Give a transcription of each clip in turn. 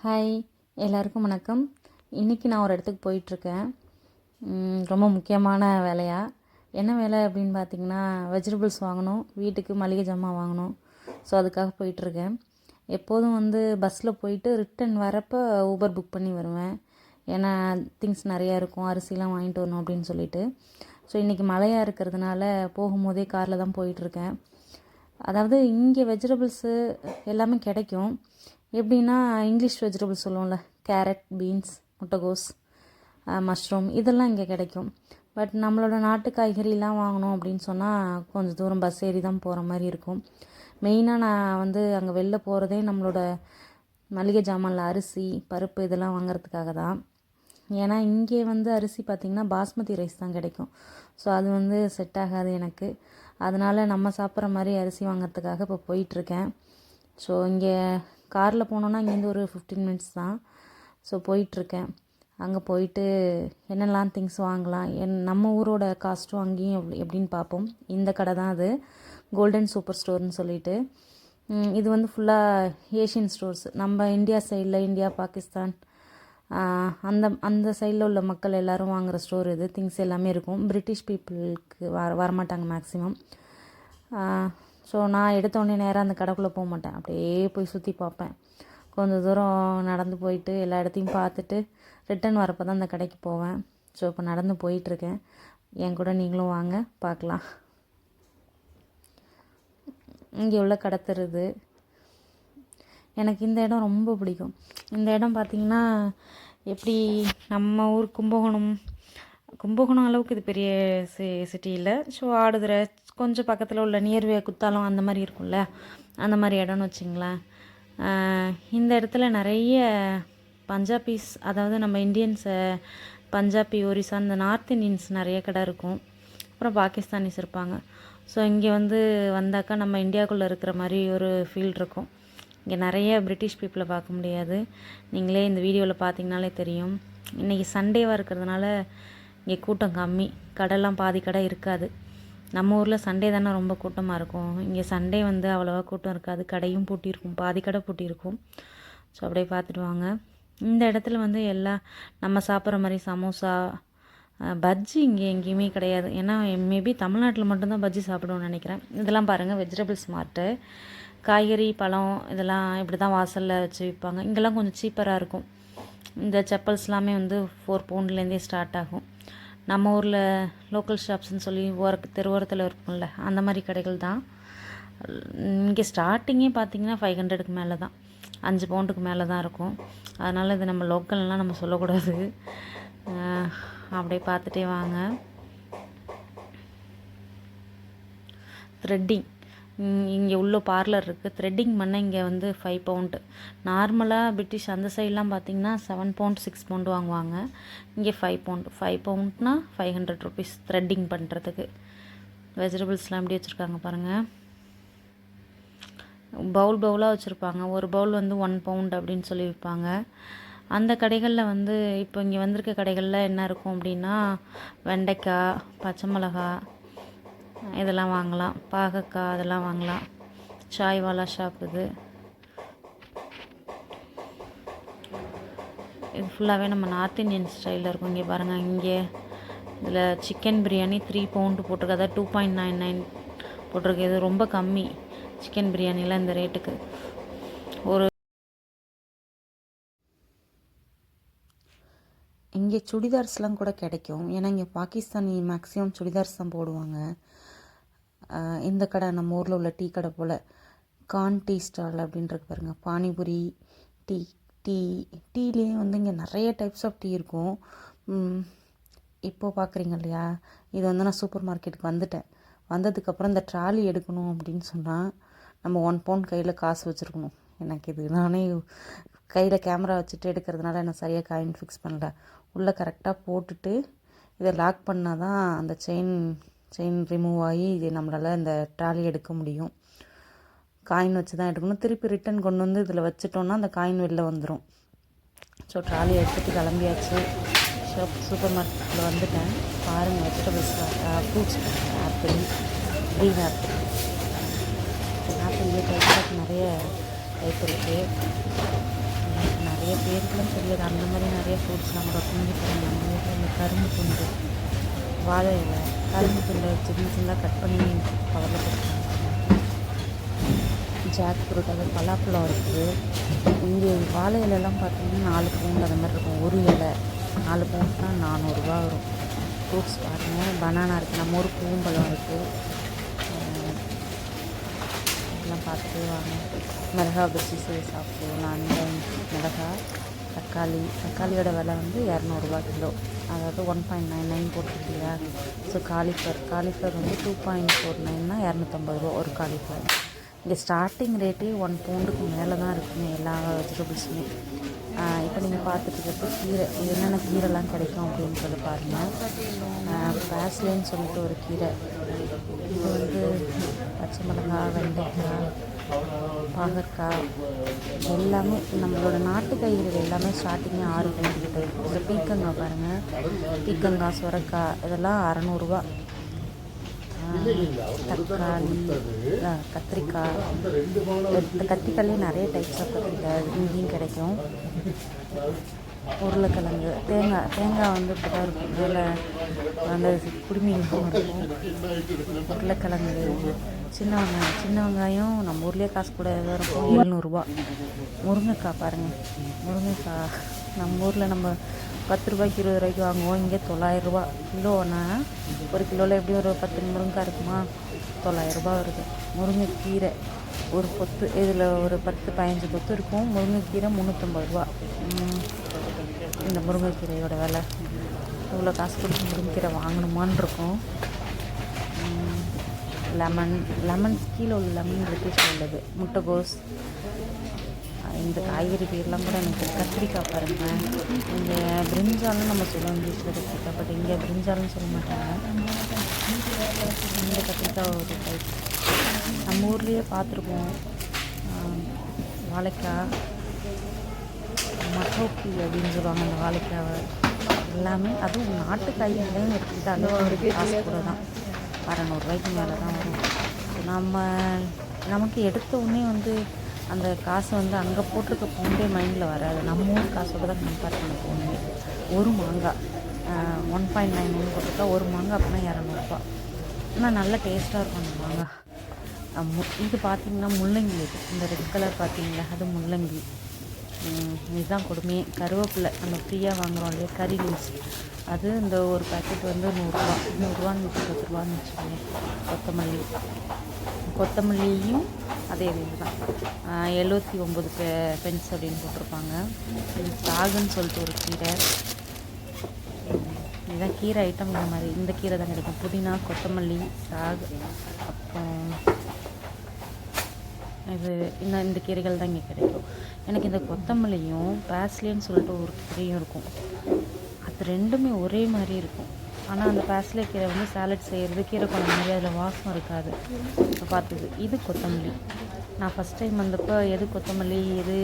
Hi, எல்லாருக்கும் வணக்கம். இன்றைக்கி நான் ஒரு இடத்துக்கு போயிட்டுருக்கேன். ரொம்ப முக்கியமான வேலையா. என்ன வேலை அப்படின்னு பார்த்தீங்கன்னா, வெஜிடபிள்ஸ் வாங்கணும், வீட்டுக்கு மளிகை ஜாமான் வாங்கணும். ஸோ அதுக்காக போயிட்டுருக்கேன். எப்போதும் பஸ்ஸில் போயிட்டு ரிட்டன் வரப்போ ஊபர் புக் பண்ணி வருவேன். ஏன்னா திங்ஸ் நிறையா இருக்கும், அரிசிலாம் வாங்கிட்டு வரணும் அப்படின்னு சொல்லிட்டு. ஸோ இன்றைக்கி மழையாக இருக்கிறதுனால போகும்போதே காரில் தான் போயிட்டுருக்கேன். அதாவது இங்கே வெஜிடபிள்ஸு எல்லாமே கிடைக்கும். எப்படின்னா இங்கிலீஷ் வெஜிடபிள்ஸ் சொல்லுவோம்ல, கேரட், பீன்ஸ், முட்டைகோஸ், மஷ்ரூம் இதெல்லாம் இங்கே கிடைக்கும். பட் நம்மளோட நாட்டு காய்கறிலாம் வாங்கணும் அப்படின்னு சொன்னால் கொஞ்சம் தூரம் பஸ் ஏறி தான் போகிற மாதிரி இருக்கும். மெயினாக நான் அங்கே வெளில போகிறதே நம்மளோட மளிகை ஜாமானில் அரிசி, பருப்பு இதெல்லாம் வாங்குறதுக்காக தான். ஏன்னா இங்கே அரிசி பார்த்திங்கன்னா பாஸ்மதி ரைஸ் தான் கிடைக்கும். ஸோ அது செட் ஆகாது எனக்கு. அதனால் நம்ம சாப்பிட்ற மாதிரி அரிசி வாங்கிறதுக்காக இப்போ போயிட்டுருக்கேன். ஸோ இங்கே காரில் போனோன்னா இங்கேருந்து ஒரு 15 மினிட்ஸ் தான். ஸோ போயிட்டுருக்கேன். அங்கே போயிட்டு என்னெல்லாம் திங்ஸ் வாங்கலாம், நம்ம ஊரோட காஸ்ட்டும் அங்கேயும் எப்படின்னு பார்ப்போம். இந்த கடை தான் அது, கோல்டன் சூப்பர் ஸ்டோர்னு சொல்லிட்டு. இது ஃபுல்லாக ஏஷியன் ஸ்டோர்ஸ். நம்ம இந்தியா சைடில், இந்தியா, பாகிஸ்தான் அந்த சைடில் உள்ள மக்கள் எல்லோரும் வாங்குகிற ஸ்டோர் இது. திங்ஸ் எல்லாமே இருக்கும். பிரிட்டிஷ் பீப்புளுக்கு வரமாட்டாங்க மேக்ஸிமம். ஸோ நான் எடுத்தோடனே நேராக அந்த கடைக்குள்ளே போக மாட்டேன். அப்படியே போய் சுற்றி பார்ப்பேன். கொஞ்சம் தூரம் நடந்து போயிட்டு எல்லா இடத்தையும் பார்த்துட்டு ரிட்டன் வரப்போ தான் அந்த கடைக்கு போவேன். ஸோ இப்போ நடந்து போயிட்டுருக்கேன். என் கூட நீங்களும் வாங்க, பார்க்கலாம். இங்கே உள்ள கடை தெருது. எனக்கு இந்த இடம் ரொம்ப பிடிக்கும். இந்த இடம் பார்த்திங்கன்னா எப்படி நம்ம ஊர் கும்பகோணம் அளவுக்கு இது பெரிய சிட்டி இல்லை. ஸோ ஆடுதுறை கொஞ்சம் பக்கத்தில் உள்ள நியர்வே குத்தாலம் அந்த மாதிரி இருக்கும்ல, அந்த மாதிரி இடம்னு வச்சிங்களேன். இந்த இடத்துல நிறைய பஞ்சாபிஸ், அதாவது நம்ம இந்தியன்ஸை, பஞ்சாபி, ஒரிசா, இந்த நார்த் இந்தியன்ஸ் நிறைய கடை இருக்கும். அப்புறம் பாகிஸ்தானிஸ் இருப்பாங்க. ஸோ இங்கே வந்தாக்கா நம்ம இந்தியாவுக்குள்ளே இருக்கிற மாதிரி ஒரு ஃபீல் இருக்கும். இங்கே நிறைய பிரிட்டிஷ் பீப்புளை பார்க்க முடியாது. நீங்களே இந்த வீடியோவில் பார்த்தீங்கனாலே தெரியும். இன்றைக்கி சண்டேவாக இருக்கிறதுனால இங்கே கூட்டம் கம்மி. கடைலாம் பாதி கடை இருக்காது. நம்ம ஊரில் சண்டே தானே ரொம்ப கூட்டமாக இருக்கும். இங்கே சண்டே அவ்வளோவா கூட்டம் இருக்காது. கடையும் பூட்டியிருக்கும், பாதி கடை பூட்டியிருக்கும். ஸோ அப்படியே பார்த்துட்டு வாங்க. இந்த இடத்துல எல்லாம் நம்ம சாப்பிட்ற மாதிரி சமோசா, பஜ்ஜி இங்கே எங்கேயுமே கிடையாது. ஏன்னா மேபி தமிழ்நாட்டில் மட்டும்தான் பஜ்ஜி சாப்பிடுவோம்னு நினைக்கிறேன். இதெல்லாம் பாருங்கள், வெஜிடபிள்ஸ் மார்ட்டு. காய்கறி, பழம் இதெல்லாம் இப்படி தான் வாசலில் வச்சு விற்பாங்க. இங்கெல்லாம் கொஞ்சம் சீப்பராக இருக்கும். இந்த செப்பல்ஸ்லாமே 4 பவுண்ட்லேருந்தே ஸ்டார்ட் ஆகும். நம்ம ஊரில் லோக்கல் ஷாப்ஸ்ன்னு சொல்லி தெருவோரத்தில் இருக்கும்ல, அந்த மாதிரி கடைகள் தான். இங்கே ஸ்டார்டிங்கே பார்த்திங்கன்னா 500க்கு மேலே தான், 5 பவுண்டுக்கு மேலே தான் இருக்கும். அதனால் இது நம்ம லோக்கல்லாம் நம்ம சொல்லக்கூடாது. அப்படியே பார்த்துட்டே வாங்க. த்ரெட்டிங், இங்கே உள்ள பார்லர் இருக்குது. த்ரெட்டிங் பண்ண இங்கே 5 பவுண்டு. நார்மலாக பிரிட்டிஷ் அந்த சைட்லாம் பார்த்திங்கன்னா 7 பவுண்ட் 6 பவுண்டு வாங்குவாங்க. இங்கே 5 பவுண்டு. 5 பவுண்ட்னா 500 ருபீஸ் த்ரெட்டிங் பண்ணுறதுக்கு. வெஜிடபிள்ஸ்லாம் எப்படி வச்சுருக்காங்க பாருங்கள். பவுலாக வச்சுருப்பாங்க. ஒரு பவுல் 1 பவுண்ட் அப்படின்னு சொல்லி விற்பாங்க. அந்த கடைகளில் இப்போ இங்கே வந்திருக்க கடைகளில் என்ன இருக்கும் அப்படின்னா, வெண்டைக்காய், பச்சை மிளகா இதெல்லாம் வாங்கலாம். பாகக்காய் அதெல்லாம் வாங்கலாம். சாய்வாலா ஷாப் இது ஃபுல்லாகவே நம்ம நார்த் இந்தியன் ஸ்டைலில் இருக்கும். இங்கே பாருங்கள், இங்கே இதில் சிக்கன் பிரியாணி 3 பவுண்டு போட்டிருக்கு. அதாவது 2.99 போட்டிருக்கு. இது ரொம்ப கம்மி சிக்கன் பிரியாணிலாம் இந்த ரேட்டுக்கு. இங்கே சுடிதார்ஸ்லாம் கூட கிடைக்கும். ஏன்னா இங்கே பாகிஸ்தானி மேக்ஸிமம் சுடிதார்ஸ் தான் போடுவாங்க. இந்த கடை நம்ம ஊரில் உள்ள டீ கடை போல், கான் டீ ஸ்டால் அப்படின்றது பாருங்கள். பானிபுரி, டீலேயே இங்கே நிறைய டைப்ஸ் ஆஃப் டீ இருக்கும். இப்போது பார்க்குறீங்க இல்லையா, இது நான் சூப்பர் மார்க்கெட்டுக்கு வந்துட்டேன். வந்ததுக்கப்புறம் இந்த ட்ராலி எடுக்கணும் அப்படின்னு சொன்னால் நம்ம 1 பவுண்ட் கையில் காசு வச்சுருக்கணும். எனக்கு இது நானே கையில் கேமரா வச்சுட்டு எடுக்கிறதுனால எனக்கு சரியாக காயின் ஃபிக்ஸ் பண்ணல. உள்ளே கரெக்டாக போட்டுட்டு இதை லாக் பண்ணால் தான் அந்த செயின் ரிமூவ் ஆகி இது நம்மளால் இந்த ட்ராலி எடுக்க முடியும். காயின் வச்சு தான் எடுக்கணும். திருப்பி ரிட்டன் கொண்டு இதில் வச்சுட்டோன்னா அந்த காயின் வெளில வந்துடும். ஸோ ட்ராலி எடுத்துகிட்டு கிளம்பியாச்சு. சூப்பர் மார்க்கெட்டில் வந்துட்டேன். பாருங்கள், vegetables, fruits, apple, green apple டைப்பில் நிறைய டைப் இருக்குது. நிறைய பேருக்குலாம் தெரியாது, அந்த மாதிரி நிறைய ஃப்ரூட்ஸ்லாம் கூட பிஞ்சு தராங்க. நம்ம ஊரில் இந்த கரும்பு துண்டு, வாழை இலை, கரும்பு துண்டை சின்ன சின்னதாக கட் பண்ணி கவரில் கொடுக்குறாங்க. ஜாக் ஃப்ரூட், அது பலாப்பழம் இருக்குது. இங்கே வாழை இலைலாம் பார்த்தீங்கன்னா 4 பவுண்ட் அந்த மாதிரி இருக்கும். ஒரு இலை 4 பவுண்ட்னா 400 வரும். ஃப்ரூட்ஸ் பாருங்கள், பனானா இருக்குது, நம்ம ஊர் பூம்பழம் இருக்குது. இதெல்லாம் பார்த்துட்டு வாங்க. மிளகா பஜ்ஜி செய்ய சாப்பிடுவோம். அந்த மிளகா, தக்காளியோட விலை வந்து 200 கிலோ, அதாவது 1.99 போட்டுருக்கு இல்லையா. ஸோ காலிஃப்ளவர் வந்து 2.49னா 250 ஒரு காலிஃப்ளவர். இங்கே ஸ்டார்டிங் ரேட்டே 1 பவுண்டுக்கு மேலே தான் இருக்குங்க எல்லா வெஜிடபிள்ஸுமே. இப்போ நீங்கள் பார்த்துட்டு இருக்கிறது கீரை. என்னென்ன கீரைலாம் கிடைக்கும் அப்படின்றத பாருங்கள். பேஸ்லேன்னு சொல்லிட்டு ஒரு கீரை, இது வந்து பச்சை மிளகாய், வெண்டைக்காய், பாகற்காய், எல்லாமே நம்மளோட நாட்டு காய்கறிகள் எல்லாமே ஸ்டார்டிங்கே 6 பவுண்டு கிட்ட இருக்கும். இந்த பீக்கங்காய் பாருங்கள், பீக்கங்காய், சுரக்காய் இதெல்லாம் 600 தக்காளி, கத்திரிக்காய். இந்த கத்திரிக்காயிலே நிறைய டைப்ஸ் ஆஃப் கத்திரிக்காய் இங்கேயும் கிடைக்கும். உருளைக்கிழங்கு, தேங்காய் வந்து இப்படி தான் இருக்கும், மேலே அந்த குடுமியும் இருக்கும். உருளைக்கிழங்கு, சின்ன வெங்காயம் நம்ம ஊர்லேயே காசு கூட தான் இருக்கும், 700. முருங்கைக்காய் பாருங்கள், முருங்கைக்காய் நம்ம ஊரில் நம்ம 10 ரூபாய்க்கு 20 ரூபாய்க்கு வாங்குவோம், இங்கே 900 கிலோன்னா. ஒரு கிலோவில் எப்படி ஒரு 10 முருங்கைக்காய் இருக்குமா, 900 வருது. முருங்கைக்கீரை ஒரு கொத்து, இதில் ஒரு 10-15 கொத்து இருக்கும். முருங்கைக்கீரை 350. இந்த முருங்கைக்கீரையோட விலை இவ்வளோ காசு கொடுத்து முருங்கைக்கீரை வாங்கணுமான்னு இருக்கும். லெமன் கீழே உள்ள லெமன் பிரிட்டிஷ் உள்ளது. முட்டைகோஸ், இந்த காய்கறி பேர்லாம் கூட எனக்கு. கத்திரிக்காய் பாருங்கள், இங்கே பிரிஞ்சாலும் நம்ம சொல்லுவோம் இங்கிலீஷில் கத்திரிக்காய், பட் இங்கே பிரிஞ்சாலும் சொல்ல மாட்டாங்க. இந்த கத்திரிக்காய் ஒரு டைப் நம்ம ஊர்லேயே பார்த்துருக்கோம். வாழைக்காய், மட்டோக்கி அப்படின்னு சொல்லுவாங்க அந்த வாழைக்காவை. எல்லாமே அதுவும் நாட்டு காய்கறிகளும் இருக்குது. அந்த ஒரு காசு கூட தான் 600 மேலே தான் வரும். நமக்கு எடுத்த உடனே வந்து அந்த காசை வந்து அங்கே போட்டிருக்க பவுண்டே மைண்டில் வராது. நம்ம ஊர் காசோடு தான் கம்பேர் பண்ண போகணுமே. ஒரு மாங்காய் 1.99 போட்டிருக்கா, ஒரு மாங்காய் அப்படின்னா 200. ஆனால் நல்ல டேஸ்ட்டாக இருக்கும் அந்த மாங்காய். இது பார்த்திங்கன்னா முள்ளங்கி, இந்த ரெட் கலர் பார்த்தீங்களா, அது முள்ளங்கி. இதுதான் கொடுமையே. கருவேப்பிலை நம்ம ஃப்ரீயாக வாங்குகிறோம் இல்லையா, கறி லீவ்ஸ், அது இந்த ஒரு பேக்கெட் வந்து 100 110 வச்சுக்கோங்க. கொத்தமல்லியும் அதே ரேஞ்சு தான், 79 பென்ஸ் அப்படின்னு போட்டிருப்பாங்க. சாகுன்னு சொல்லிட்டு ஒரு கீரை, இதுதான் கீரை ஐட்டம். இந்த மாதிரி இந்த கீரை தான் கிடைக்கும். புதினா, கொத்தமல்லி, சாகு, அப்புறம் இந்த கீரைகள் தான் இங்கே கிடைக்கும். எனக்கு இந்த கொத்தமல்லியும் பேஸ்லேன்னு சொல்லிட்டு ஒரு கீரையும் இருக்கும், அது ரெண்டுமே ஒரே மாதிரி இருக்கும். ஆனால் அந்த பேஸ்லே கீரை வந்து சாலட் செய்கிறது கீரை குழம்பு மாதிரி, அதில் வாசம் இருக்காது. இப்போ பார்த்தது இது கொத்தமல்லி. நான் ஃபஸ்ட் டைம் வந்தப்போ எது கொத்தமல்லி எது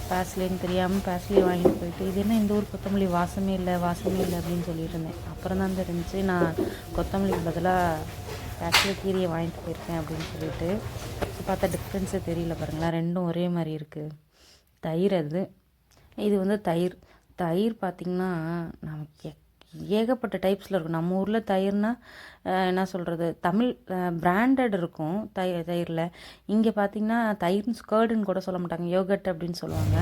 பேஸ்லேன்னு தெரியாமல் பேஸ்லேயே வாங்கிட்டு போயிட்டு, இது என்ன இந்த ஊர் கொத்தமல்லி வாசமே இல்லை அப்படின்னு சொல்லிட்டு இருந்தேன். அப்புறம் தான் தெரிஞ்சு நான் கொத்தமல்லிக்கு பதிலாக பேஸ்லே கீரையை வாங்கிட்டு போயிருக்கேன் அப்படின்னு சொல்லிட்டு. பார்த்தா டிஃப்ரென்ஸே தெரியல பாருங்களேன், ரெண்டும் ஒரே மாதிரி இருக்குது. தயிர், இது வந்து தயிர் பார்த்திங்கன்னா நமக்கு ஏகப்பட்ட டைப்ஸில் இருக்கும். நம்ம ஊரில் தயிர்னால் என்ன சொல்கிறது, தமிழ் பிராண்டட் இருக்கும் தயிரில். இங்கே பார்த்திங்கன்னா தயிர்னு ஸ்கர்டுன்னு கூட சொல்ல மாட்டாங்க, யோகட் அப்படின்னு சொல்லுவாங்க.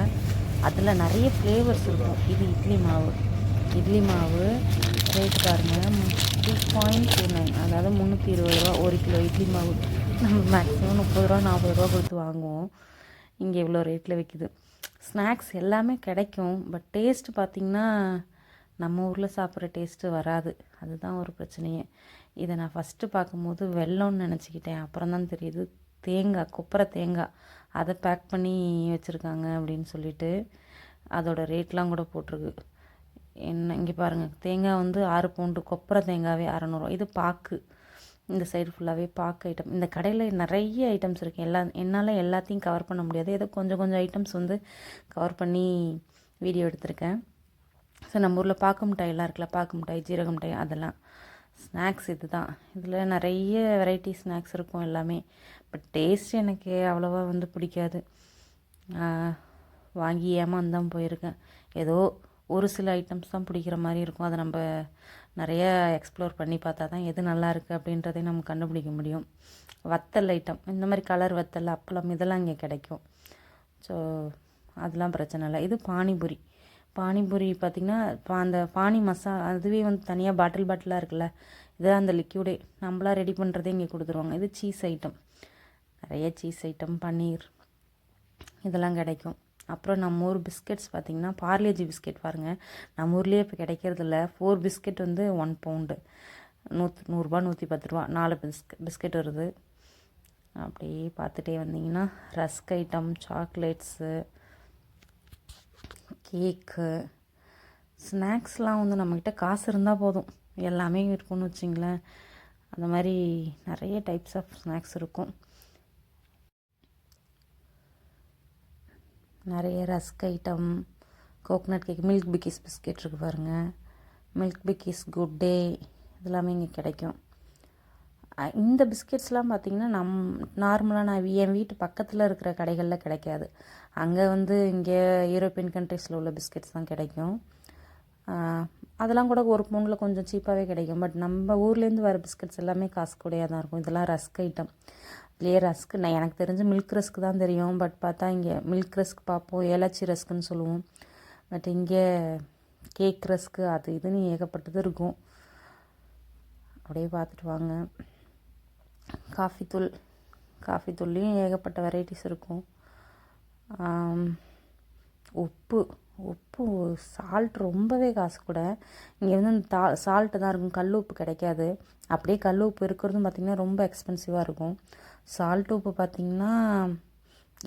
அதில் நிறைய ஃப்ளேவர்ஸ் இருக்கும். இது இட்லி மாவு ரேட் பாருங்கள், 2.29, அதாவது 320 ஒரு கிலோ இட்லி மாவு. நம்ம மேக்ஸிமம் 30 40 கொடுத்து வாங்குவோம், இங்கே இவ்வளோ ரேட்டில் விற்கிது. ஸ்நாக்ஸ் எல்லாமே கிடைக்கும், பட் டேஸ்ட்டு பார்த்திங்கன்னா நம்ம ஊரில் சாப்பிட்ற டேஸ்ட்டு வராது. அதுதான் ஒரு பிரச்சனையே. இதை நான் ஃபஸ்ட்டு பார்க்கும்போது வெல்லம்னு நினச்சிக்கிட்டேன். அப்புறம் தான் தெரியுது கொப்பரை தேங்காய், அதை பேக் பண்ணி வச்சுருக்காங்க அப்படின்னு சொல்லிட்டு. அதோட ரேட்லாம் கூட போட்டிருக்கு. இங்கே பாருங்கள், தேங்காய் வந்து 6 பவுண்டு, கொப்பரை தேங்காவே 600. இது பாக்கு, இந்த சைடு ஃபுல்லாகவே பாக்கு ஐட்டம். இந்த கடையில் நிறைய ஐட்டம்ஸ் இருக்குது. என்னால் எல்லாத்தையும் கவர் பண்ண முடியாது, ஏதோ கொஞ்சம் ஐட்டம்ஸ் வந்து கவர் பண்ணி வீடியோ எடுத்திருக்கேன். ஸோ நம்ம ஊரில் பாக்கு மிட்டாயெல்லாம் இருக்குல்ல, பாக்கு மிட்டாய், ஜீரக மிட்டாய், அதெல்லாம் ஸ்நாக்ஸ். இது தான், இதில் நிறைய வெரைட்டி ஸ்நாக்ஸ் இருக்கும் எல்லாமே. பட் டேஸ்ட் எனக்கு அவ்வளோவா வந்து பிடிக்காது. வாங்கி ஏமாந்தான் போயிருக்கேன். ஏதோ ஒரு சில ஐட்டம்ஸ் தான் பிடிக்கிற மாதிரி இருக்கும். அதை நம்ம நிறைய எக்ஸ்ப்ளோர் பண்ணி பார்த்தா தான் எது நல்லா இருக்குது அப்படின்றதையும் நம்ம கண்டுபிடிக்க முடியும். வத்தல் ஐட்டம், இந்த மாதிரி கலர் வத்தல், அப்பளம் இதெல்லாம் இங்கே கிடைக்கும். ஸோ அதெல்லாம் பிரச்சனை இல்லை. இது பானிபூரி. பானிபூரி பார்த்திங்கன்னா அந்த பானி அதுவே வந்து தனியாக பாட்டிலாக இருக்குல்ல, இதுதான் அந்த லிக்யூடே. நம்மளாம் ரெடி பண்ணுறதே இங்கே கொடுத்துருவாங்க. இது சீஸ் ஐட்டம், நிறைய சீஸ் ஐட்டம், பன்னீர் இதெல்லாம் கிடைக்கும். அப்புறம் நம்ம ஊர் பிஸ்கெட்ஸ் பார்த்திங்கன்னா பார்லேஜி பிஸ்கெட் பாருங்கள், நம்ம ஊர்லேயே இப்போ கிடைக்கிறதில்ல. 4 பிஸ்கெட் வந்து 1 பவுண்டு, 100 110 ரூபா 4 பிஸ்கெட் வருது. அப்படியே பார்த்துட்டே வந்தீங்கன்னா ரஸ்க் ஐட்டம், சாக்லேட்ஸு, கேக்கு, ஸ்நாக்ஸ்லாம் வந்து நம்மக்கிட்ட காசு இருந்தால் போதும் எல்லாமே இருக்கும்னு வச்சிங்களேன். அந்த மாதிரி நிறைய டைப்ஸ் ஆஃப் ஸ்நாக்ஸ் இருக்கும். நிறைய rusk item, coconut cake, milk Bikis biscuit இருக்குது பாருங்கள், மில்க் பிக்கிஸ், குட் டே இதெல்லாமே இங்கே கிடைக்கும். இந்த பிஸ்கெட்ஸ்லாம் பார்த்திங்கன்னா நார்மலாக நான் என் வீட்டு பக்கத்தில் இருக்கிற கடைகளில் கிடைக்காது. அங்கே வந்து இங்கே யூரோப்பியன் கண்ட்ரீஸில் உள்ள பிஸ்கெட்ஸ் தான் கிடைக்கும். அதெல்லாம் கூட ஒரு பவுண்டில் கொஞ்சம் சீப்பாகவே கிடைக்கும். பட் நம்ம ஊர்லேருந்து வர பிஸ்கெட்ஸ் எல்லாமே காசு கூடையாக தான் இருக்கும். இதெல்லாம் ரஸ்க் ஐட்டம். இதுலேயே ரஸ்க்கு எனக்கு தெரிஞ்சு மில்க் ரஸ்க்கு தான் தெரியும். பட் பார்த்தா இங்கே மில்க் ரஸ்க் பார்ப்போம், ஏலாச்சி ரஸ்க்குன்னு சொல்லுவோம். பட் இங்கே கேக் ரஸ்க்கு அது இதுன்னு ஏகப்பட்டது இருக்கும். அப்படியே பார்த்துட்டு வாங்க. காஃபி தூள்லேயும் ஏகப்பட்ட வெரைட்டிஸ் இருக்கும். உப்பு சால்ட் ரொம்பவே காசு கூட. இங்கே வந்து சால்ட்டு தான் இருக்கும், கல் உப்பு கிடைக்காது. அப்படியே கல் உப்பு இருக்கிறதும் பார்த்திங்கன்னா ரொம்ப எக்ஸ்பென்சிவாக இருக்கும். சால்ட் உப்பு பார்த்திங்கன்னா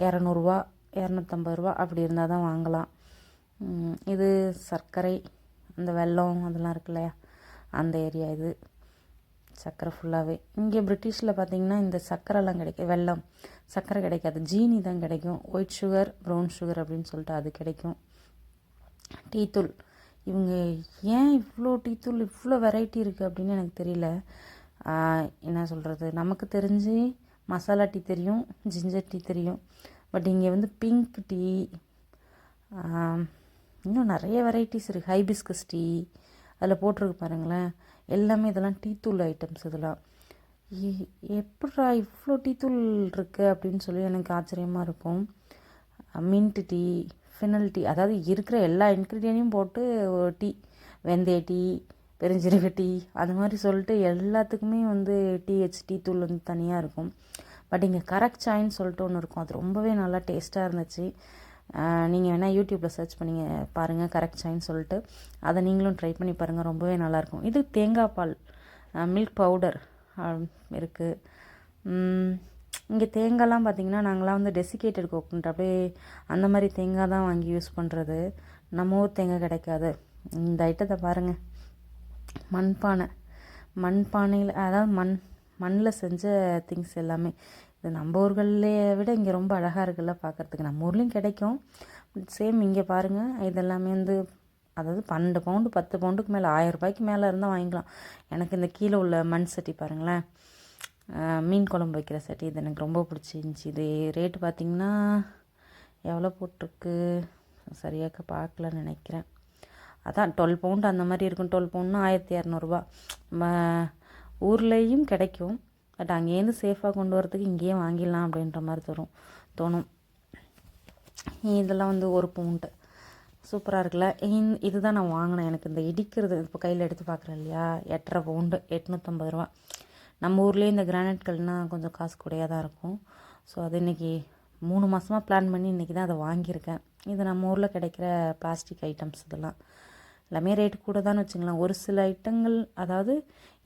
200 250 அப்படி இருந்தால் தான் வாங்கலாம். இது சர்க்கரை, அந்த வெல்லம் அதெல்லாம் இருக்கு இல்லையா, அந்த ஏரியா இது. சர்க்கரை ஃபுல்லாகவே இங்கே பிரிட்டிஷில் பார்த்திங்கன்னா இந்த சர்க்கரைலாம் வெல்லம் சர்க்கரை கிடைக்காது, ஜீனி தான் கிடைக்கும். ஒயிட் சுகர், ப்ரௌன் சுகர் அப்படின்னு சொல்லிட்டு அது கிடைக்கும். டீத்தூள், இவங்க ஏன் இவ்வளோ டீத்தூள் இவ்வளோ வெரைட்டி இருக்குது அப்படின்னு எனக்கு தெரியல. என்ன சொல்கிறது, நமக்கு தெரிஞ்சு மசாலா டீ தெரியும், ஜிஞ்சர் டீ தெரியும். பட் இங்கே வந்து பிங்க் டீ, இன்னும் நிறைய வெரைட்டிஸ் இருக்குது. ஹைபிஸ்கஸ் டீ அதில் போட்டிருக்கு பாருங்களேன். எல்லாமே இதெல்லாம் டீத்தூள் ஐட்டம்ஸ். இதெல்லாம் எப்படா இவ்வளோ டீத்தூள் இருக்குது அப்படின்னு சொல்லி எனக்கு ஆச்சரியமாக இருக்கும். மின்ட் டீ, ஃபினல் டீ, அதாவது இருக்கிற எல்லா இன்க்ரீடியன்ட்டையும் போட்டு ஒரு டீ, வெந்தய டீ, பெருஞ்சீரக டீ, அது மாதிரி சொல்லிட்டு எல்லாத்துக்குமே வந்து டீத்தூள் வந்து தனியாக இருக்கும். பட் இங்கே கரெக்ட் சாய்ன்னு சொல்லிட்டு ஒன்று இருக்கும். அது ரொம்பவே நல்லா டேஸ்ட்டாக இருந்துச்சு. நீங்கள் வேணால் யூடியூப்பில் சர்ச் பண்ணி பாருங்கள், கரெக்ட் சாய்ன்னு சொல்லிட்டு. அதை நீங்களும் ட்ரை பண்ணி பாருங்கள், ரொம்பவே நல்லாயிருக்கும். இது தேங்காய் பால், மில்க் பவுடர் இருக்குது. இங்கே தேங்காய்லாம் பார்த்திங்கன்னா நாங்களாம் வந்து டெசிகேட்டட் கோகனட் அப்படியே அந்த மாதிரி தேங்காய் தான் வாங்கி யூஸ் பண்ணுறது. நம்ம ஊர் தேங்காய் கிடைக்காது. இந்த ஐட்டத்தை பாருங்கள், மண்பானையில், அதாவது மண்ணில் செஞ்ச திங்ஸ் எல்லாமே. இது நம்ம ஊர்களையே விட இங்கே ரொம்ப அழகாக இருக்குல்ல பார்க்குறதுக்கு. நம்ம ஊர்லேயும் கிடைக்கும், சேம் இங்கே பாருங்கள். இதெல்லாமே வந்து அதாவது 12 பவுண்டு 10 பவுண்டுக்கு மேலே 1000 ரூபாய்க்கு மேலே இருந்தால் வாங்கிக்கலாம். எனக்கு இந்த கீழே உள்ள மண் சட்டி பாருங்களேன், மீன் குழம்பு வைக்கிற சட்டி, இது எனக்கு ரொம்ப பிடிச்சிருந்துச்சி. இது ரேட்டு பார்த்திங்கன்னா எவ்வளோ போட்டிருக்கு சரியாக பார்க்கலன்னு நினைக்கிறேன். அதான் 12 பவுண்டு அந்த மாதிரி இருக்கும். 12 பவுண்டுனா 1200 நம்ம ஊர்லேயும் கிடைக்கும். பட் அங்கேருந்து சேஃபாக கொண்டு வரதுக்கு இங்கேயே வாங்கிடலாம் அப்படின்ற மாதிரி தோணும். இதெல்லாம் வந்து 1 பவுண்டு சூப்பராக இருக்குல்ல. இதுதான் நான் வாங்கினேன். எனக்கு இந்த இடிக்கிறது இப்போ கையில் எடுத்து பார்க்குறேன் இல்லையா, 8.5 பவுண்டு 850 ரூபா. நம்ம ஊர்லேயே இந்த கிரானைட் கல்னால் கொஞ்சம் காசு கூடையாக தான் இருக்கும். ஸோ அது இன்றைக்கி 3 மாதமாக பிளான் பண்ணி இன்றைக்கி தான் அதை வாங்கியிருக்கேன். இது நம்ம ஊரில் கிடைக்கிற பிளாஸ்டிக் ஐட்டம்ஸ். இதெல்லாம் எல்லாமே ரேட்டு கூட தான் வச்சுங்களேன். ஒரு சில ஐட்டங்கள், அதாவது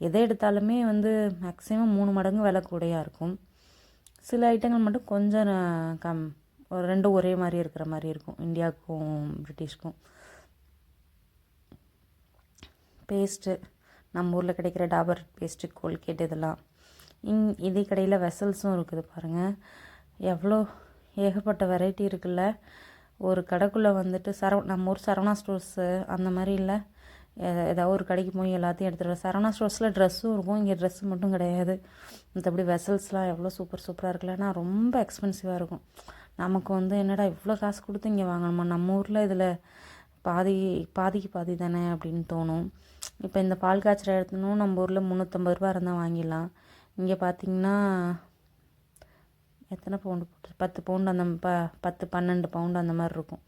எதை எடுத்தாலுமே வந்து மேக்ஸிமம் 3 மடங்கு விலை கூடையாக இருக்கும். சில ஐட்டங்கள் மட்டும் கொஞ்சம் ஒரு 2 ஒரே மாதிரி இருக்கிற மாதிரி இருக்கும், இந்தியாவுக்கும் பிரிட்டிஷ்க்கும். பேஸ்ட்டு, நம்ம ஊரில் கிடைக்கிற டாபர் பேஸ்ட்டு, கோல்கேட், இதெல்லாம் இதே கடையில் வெசல்ஸும் இருக்குது பாருங்கள். எவ்வளோ ஏகப்பட்ட வெரைட்டி இருக்குல்ல. ஒரு கடைக்குள்ளே வந்துட்டு நம்ம ஊர் சரவணா ஸ்டோர்ஸு அந்த மாதிரி இல்லை, ஏதாவது ஒரு கடைக்கு போய் எல்லாத்தையும் எடுத்துகிட்டு. சரவணா ஸ்டோர்ஸில் ட்ரெஸ்ஸும் இருக்கும், இங்கே ட்ரெஸ்ஸு மட்டும் கிடையாது. மற்றபடி வெசல்ஸ்லாம் எவ்வளோ சூப்பராக இருக்குல்ல. ஆனால் ரொம்ப எக்ஸ்பென்சிவாக இருக்கும். நமக்கு வந்து என்னடா இவ்வளோ காசு கொடுத்து இங்கே வாங்கணுமா, நம்ம ஊரில் இதில் பாதிக்கு பாதி தானே அப்படின்னு தோணும். இப்போ இந்த பால் காய்ச்சற எடுத்தணும் நம்ம ஊரில் 350 ரூபா இருந்தால் வாங்கிடலாம். இங்கே பார்த்திங்கன்னா எத்தனை பவுண்டு போட்டு 10 பவுண்டு அந்த 10-12 பவுண்டு அந்த மாதிரி இருக்கும்.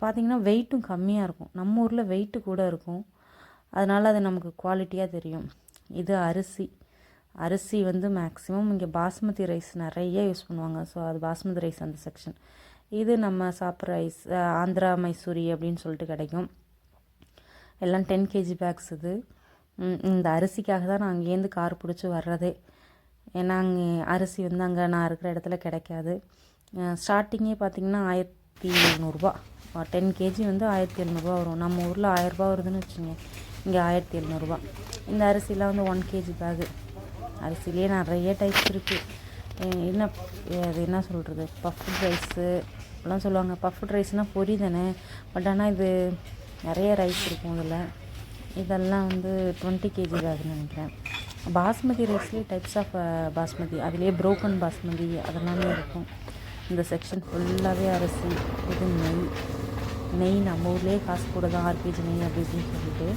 பார்த்திங்கன்னா வெயிட்டும் கம்மியாக இருக்கும். நம்ம ஊரில் வெயிட்டு கூட இருக்கும், அதனால் அது நமக்கு குவாலிட்டியாக தெரியும். இது அரிசி வந்து மேக்ஸிமம் இங்கே பாஸ்மதி ரைஸ் நிறைய யூஸ் பண்ணுவாங்க. ஸோ அது பாஸ்மதி ரைஸ் அந்த செக்ஷன். இது நம்ம சாப்பிட்ற ரைஸ் ஆந்திரா மைசூரி அப்படின்னு சொல்லிட்டு கிடைக்கும். எல்லாம் 10 kg பேக்ஸ். இது இந்த அரிசிக்காக தான் நான் அங்கேருந்து கார் பிடிச்சி வர்றதே. ஏன்னா அங்கே அரிசி வந்து அங்கே நான் இருக்கிற இடத்துல கிடைக்காது. ஸ்டார்டிங்கே பார்த்திங்கன்னா 1700 10 kg வந்து 1700 வரும். நம்ம ஊரில் 1000 வருதுன்னு வச்சுங்க, இங்கே 1700. இந்த அரிசிலாம் வந்து 1 kg பேகு. அரிசிலே நிறைய டைப்ஸ் இருக்குது. அது என்ன சொல்கிறது, பஃப்டு ரைஸு எல்லாம் சொல்லுவாங்க. பஃப்டு ரைஸ்னால் பொரி தானே, பட் ஆனால் இது நிறைய ரைஸ் இருக்கும் இதில். இதெல்லாம் வந்து 20 kg பேகுன்னு நினைக்கிறேன். பாஸ்மதி ரைஸ்லேயே டைப்ஸ் ஆஃப் பாஸ்மதி, அதுலேயே ப்ரோக்கன் பாஸ்மதி அதெல்லாமே இருக்கும். இந்த செக்ஷன் ஃபுல்லாகவே அரிசி. இது நெய் நம்ம ஊர்லேயே காசு கூட தான், 6 kg நெய் அப்படி இப்படின்னு சொல்லிட்டு.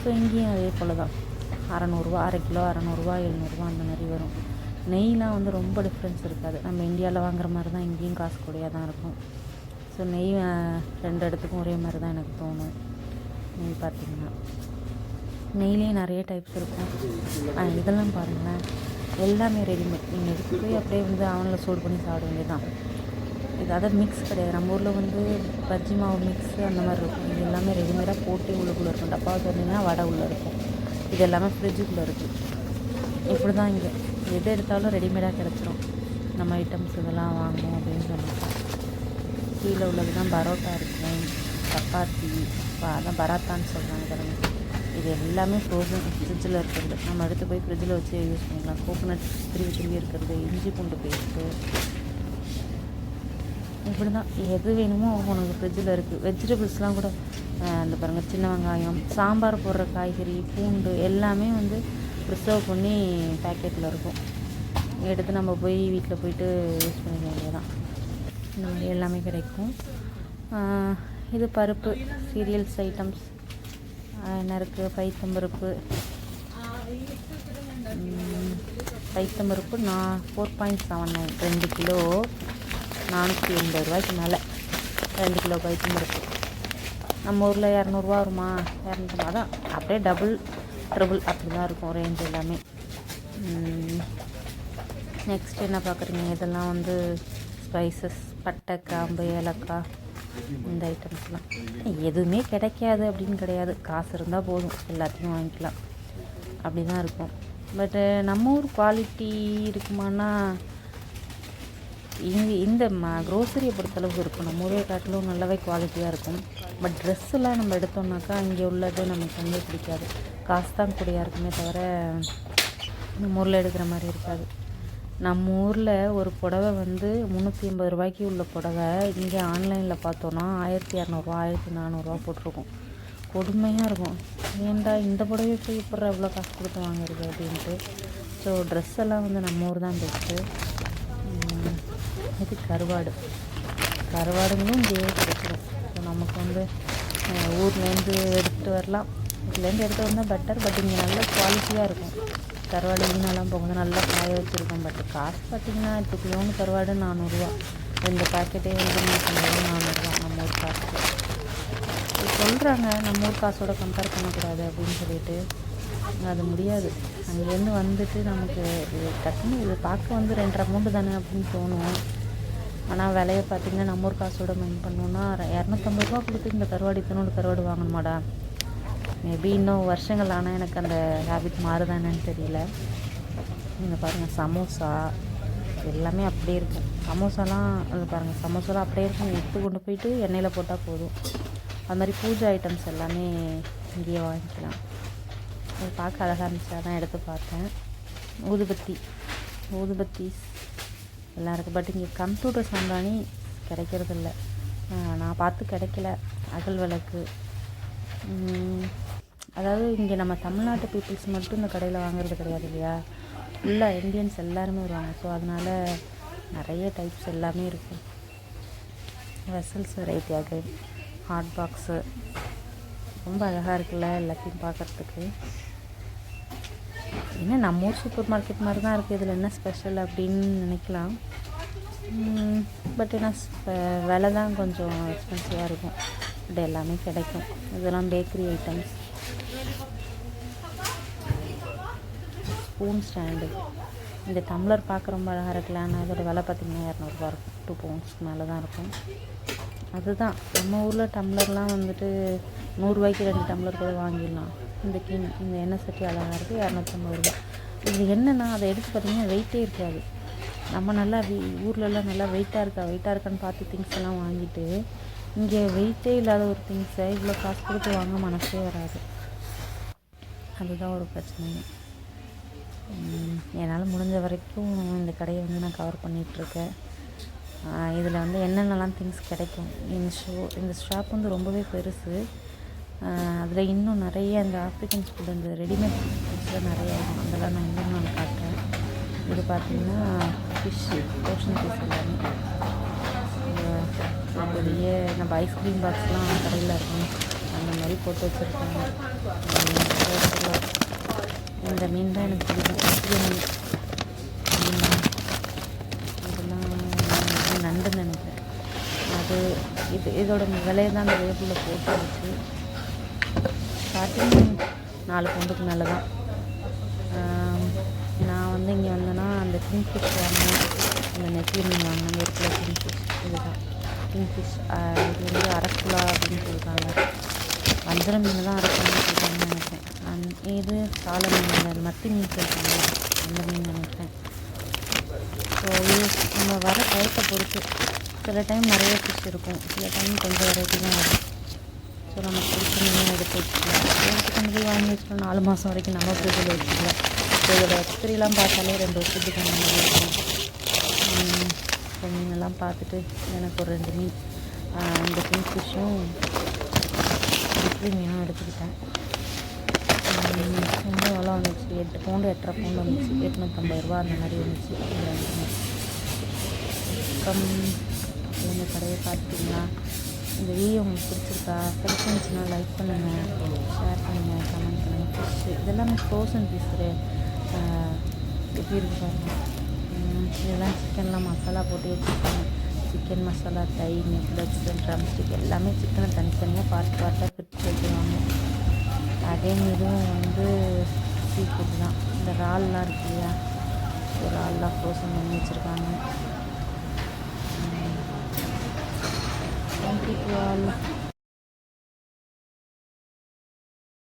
ஸோ இங்கேயும் அதே போல் தான் 600 அரை கிலோ 600 700 அந்த மாதிரி வரும். நெய்லாம் வந்து ரொம்ப டிஃப்ரென்ஸ் இருக்காது. நம்ம இந்தியாவில் வாங்குற மாதிரி தான் இங்கேயும் காசு கூடயாக தான் இருக்கும். ஸோ நெய் 2 இடத்துக்கும் ஒரே மாதிரி தான் எனக்கு தோணும். நெய் பார்த்திங்கன்னா நெய்லேயே நிறைய டைப்ஸ் இருக்கும். இதெல்லாம் பாருங்களேன், எல்லாமே ரெடிமேட். நீங்கள் எடுத்து போய் அப்படியே வந்து அவனில் சூடு பண்ணி சாப்பிட வேண்டியதுதான். இது அதை மிக்ஸ் கிடையாது. நம்ம ஊரில் வந்து பஜ்ஜி மாவு மிக்ஸு அந்த மாதிரி இருக்கும். இது எல்லாமே ரெடிமேடாக போட்டு உள்ளுக்குள்ளே இருக்கும். டப்பாவை திறந்தீங்கன்னா வடை உள்ளே இருக்கும். இது எல்லாமே ஃப்ரிட்ஜுக்குள்ளே இருக்குது. இப்படி தான் இங்கே எது எடுத்தாலும் ரெடிமேடாக கிடச்சிரும். நம்ம ஐட்டம்ஸ் இதெல்லாம் வாங்கணும் அப்படின்னு சொன்னாங்க. கீழே உள்ளது தான் பரோட்டா இருக்கும், சப்பாத்தி, அதான் பராத்தான்னு சொல்கிறாங்க பாருங்க. இது எல்லாமே ஃப்ரோசன் ஃப்ரிட்ஜில் இருக்கிறது. நம்ம எடுத்து போய் ஃப்ரிட்ஜில் வச்சு யூஸ் பண்ணிக்கலாம். கோகோனட் திரும்பி இருக்கிறது, இஞ்சி பூண்டு பேஸ்ட்டு, இப்படி தான் எது வேணுமோ உனக்கு ஃப்ரிட்ஜில் இருக்குது. வெஜிடபிள்ஸ்லாம் கூட இந்த பாருங்கள், சின்ன வெங்காயம், சாம்பார் போடுற காய்கறி, பூண்டு எல்லாமே வந்து ப்ரிசர்வ் பண்ணி பேக்கெட்டில் இருக்கும். எடுத்து நம்ம போய் வீட்டில் போயிட்டு யூஸ் பண்ணிக்க வேண்டியதான். இந்த மாதிரி எல்லாமே கிடைக்கும். இது பருப்பு, சீரியல்ஸ் ஐட்டம்ஸ் என்ன இருக்குது, பைத்தம்பருப்பு நான் 4.79 2 கிலோ 480 ரூபாய்க்கு மேலே 2 கிலோ பைத்தம்பருப்பு. நம்ம ஊரில் 200 வருமா, 200 தான், அப்படியே டபுள் ட்ரிபிள் அப்படி தான் இருக்கும் ரேஞ்ச் எல்லாமே. நெக்ஸ்ட் என்ன பார்க்குறீங்க, இதெல்லாம் வந்து ஸ்பைசஸ், பட்டை, கிராம்பு, ஏலக்காய், இந்த ஐட்டம்ஸ்லாம். எதுவுமே கிடைக்காது அப்படின்னு கிடையாது. காசு இருந்தால் போதும், எல்லாத்தையும் வாங்கிக்கலாம். அப்படி தான் இருக்கும். பட்டு நம்ம ஊர் குவாலிட்டி இருக்குமானா இந்த க்ரோசரியை பொறுத்தளவுக்கு இருக்கும். நம்ம ஊரே காட்டிலும் நல்லாவே குவாலிட்டியாக இருக்கும். பட் ட்ரெஸ்ஸெல்லாம் நம்ம எடுத்தோம்னாக்கா இங்கே உள்ளது நமக்கு வந்து பிடிக்காது. காசு தான் கூடியாக இருக்குமே தவிர நம்ம ஊரில் எடுக்கிற மாதிரி இருக்காது. நம்ம ஊரில் ஒரு புடவை வந்து 380 ரூபாய்க்கு உள்ள புடவை இங்கே ஆன்லைனில் பார்த்தோன்னா 1200 1400 போட்டிருக்கும். கொடுமையாக இருக்கும். ஏன்டா இந்த புடவை போய் இப்போ எவ்வளோ காசு கொடுத்து வாங்குறது அப்படின்ட்டு. ஸோ ட்ரெஸ் எல்லாம் வந்து நம்ம ஊர் தான் பெஸ்ட்டு. இது கருவாடுங்களும் இங்கேயே கிடைச்சிடும். ஸோ நமக்கு வந்து ஊர்லேருந்து எடுத்துகிட்டு வரலாம். ஊர்லேருந்து எடுத்து வந்தால் பெட்டர். பட் இங்கே நல்ல குவாலிட்டியாக இருக்கும். கருவாடு வீணெல்லாம் போகும்போது நல்லா காய வச்சுருக்கோம். பட் காசு பார்த்திங்கன்னா இப்போ கிலோன்னு கருவாடு 400 ரூபா. 2 பேக்கெட்டே வந்து 400 ரூபா நம்ம ஊர் காசு. சொல்கிறாங்க நம்ம ஊர் காசோட கம்பேர் பண்ணக்கூடாது அப்படின்னு சொல்லிட்டு. அது முடியாது. அங்கேருந்து வந்துட்டு நமக்கு டக்குன்னு இது பார்க்க வந்து 2.5 அமௌண்ட்டு தானே அப்படின்னு தோணும். ஆனால் விலையை பார்த்திங்கன்னா நம்ம ஊர் காசோட மைண்ட் பண்ணோன்னா 250 ரூபா கொடுத்து இந்த கருவாடு இத்தனோடு கருவாடு வாங்கணுமாடா. மேபி இன்னும் வருஷங்கள் ஆனால் எனக்கு அந்த ஹேபிட் மாறுதானேன்னு தெரியல. இங்கே பாருங்கள், சமோசா எல்லாமே அப்படியே இருக்கும். சமோசாலாம் அது பாருங்கள், சமோசாலாம் அப்படியே இருக்கும். எடுத்து கொண்டு போயிட்டு எண்ணெயில் போட்டால் போதும். அது மாதிரி பூஜை ஐட்டம்ஸ் எல்லாமே இங்கேயே வாங்கிக்கலாம். அது பார்க்க அழகாக இருந்துச்சு, அதான் எடுத்து பார்த்தேன். ஊதுபத்தி எல்லாம் இருக்குது. பட் இங்கே கம்ப்யூட்டர் சாம்பிராணி கிடைக்கிறதில்ல. நான் பார்த்து கிடைக்கல. அகல் விளக்கு, அதாவது இங்கே நம்ம தமிழ்நாட்டு பீப்புள்ஸ் மட்டும் இந்த கடையில் வாங்குறது கிடையாது இல்லையா, ஃபுல்லாக இந்தியன்ஸ் எல்லாருமே வருவாங்க. ஸோ அதனால் நிறைய டைப்ஸ் எல்லாமே இருக்கும். Vessels variety again, hot box ரொம்ப அழகாக இருக்குல்ல எல்லாத்தையும் பார்க்குறதுக்கு. என்ன நம்ம ஊர் சூப்பர் மார்க்கெட் மாதிரி தான் இருக்குது, இதில் என்ன ஸ்பெஷல் அப்படின்னு நினைக்கலாம். பட் என்ன விலை தான் கொஞ்சம் எக்ஸ்பென்சிவாக இருக்கும். பட் எல்லாமே கிடைக்கும். இதெல்லாம் பேக்கரி ஐட்டம்ஸ். ஸ்பூன் ஸ்டாண்டு, இந்த டம்ளர் பார்க்க ரொம்ப அழகாக இருக்குல்ல. ஆனால் இதோட விலை பார்த்திங்கன்னா 200 இருக்கும். 2 பவுண்ட்ஸ்க்கு மேலே தான் இருக்கும். அதுதான் நம்ம ஊரில் டம்ளர்லாம் வந்துட்டு 100 ரூபாய்க்கு 2 டம்ளர் கூட வாங்கிடலாம். இந்த எண்ணெய் சட்டி அழகாக இருக்குது, 250 ரூபா. இது என்னென்னா அதை எடுத்து பார்த்திங்கன்னா வெயிட்டே இருக்காது. நம்ம நல்லா ஊர்லெலாம் நல்லா வெயிட்டாக இருக்கான்னு பார்த்து திங்ஸ் எல்லாம் வாங்கிட்டு இங்கே வெயிட்டே இல்லாத ஒரு திங்ஸை இவ்வளோ காசு கொடுத்து வாங்க மனசே வராது. அதுதான் ஒரு பிரச்சனை. என்னால் முடிஞ்ச வரைக்கும் இந்த கடையை வந்து நான் கவர் பண்ணிகிட்ருக்கேன். இதில் வந்து என்னென்னலாம் திங்ஸ் கிடைக்கும். இந்த ஷாப் வந்து ரொம்பவே பெருசு. அதில் இன்னும் நிறைய இந்த ஆஃப்ரிக்கன் ஃபுட், இந்த ரெடிமேட் ஃபுட்ஸில் நிறைய இருக்கும். அதெல்லாம் நான் இன்னும் நான் காட்டுறேன். இது பார்த்திங்கன்னா ஃபிஷ்ஷு, ஓஷன் ஃபிஷ் எல்லாமே. பெரிய நம்ம ஐஸ்கிரீம் பாக்ஸ்லாம் கடையில் இருக்கும், அந்த மாதிரி போட்டு வச்சுருக்காங்க. இந்த மீன் தான் எனக்கு பிடிக்கும். இதெல்லாம் நண்டுன்னு நினைக்கிறேன். அது இதோட விலையை தான் அந்த வேப்பில் போட்டு வச்சு ஸ்டார்டிங் 4 பவுண்டுக்கு மேலே தான். நான் வந்து இங்கே வந்தேன்னா அந்த கிங்ஃபிஷ் வாங்கினேன், அந்த நெத்திலி மீன் வாங்கினேன். ஒரு கிலோ கிங்ஃபிஷ். இதுதான் கிங்ஃபிஷ். இது வந்து அரக்குலா அப்படின்னு சொல்கிறாங்க. வஞ்சர மீன் தான் அரக்குலான்னு சொல்கிறாங்கன்னு நினைக்கிறேன். இது சாலை மீன், அந்த மத்தி மீன் சொல்கிறாங்க, அந்த மீன் நினைக்கிறேன். ஸோ இது நம்ம வர டயத்தை பொறுத்து. சில டைம் நிறைய ஃபிஷ் இருக்கும், சில டைம் கொஞ்சம் வெரைட்டி தான் வரும். ஸோ நம்ம பிடிச்ச மீன் எடுத்து வச்சுக்கலாம். எடுத்து கொண்டு போய் வாங்கி வச்சுக்கலாம். 4 மாதம் வரைக்கும் நம்ம ஃப்ரிட்ஜில் வச்சுக்கலாம். ஸோ இதோட எக்ஸ்பிரிலாம் பார்த்தாலே 2 வருஷத்துக்கு அந்த மாதிரி இருக்கும். ஸோ மீனெல்லாம் பார்த்துட்டு எனக்கு ஒரு 2 மீன், இந்த கிங் ஃபிஷ்ஷும் மீனும் எடுத்துக்கிட்டேன். ரொம்ப எவ்வளோ வந்துச்சு, 8 பவுண்டு 8.5 பவுண்டு வந்துச்சு. 850 ரூபா அந்த மாதிரி வந்துச்சு. அப்புறம் இந்த கடையை பார்த்திங்கன்னா, இந்த வீடியோ உங்களுக்கு பிடிச்சிருக்கா, பிடிச்சிருந்துச்சுன்னா லைக் பண்ணுங்கள், ஷேர் பண்ணுங்கள், கமெண்ட் பண்ணுங்கள். ஃபிஷ்ஷு இதெல்லாமே ஃப்ரோசன் ஃபிஷ்ஷு எப்படி இருக்கு பாருங்கள். இதெல்லாம் சிக்கன்லாம் மசாலா போட்டு வச்சுருக்காங்க. சிக்கன் மசாலா, தை, நெக்லெட்ஸ், ட்ரம் ஸ்டிக் எல்லாமே சிக்கனை தனித்தனியாக பார்ட்டாக பிரித்து வச்சுருவாங்க. அதே இதுவும் வந்து சீ ஃபுட் தான். இந்த இறால்லாம் இருக்கு இல்லையா, இறால்லாம் ஃப்ரோசன் பண்ணி வச்சுருக்காங்க. Thank you all.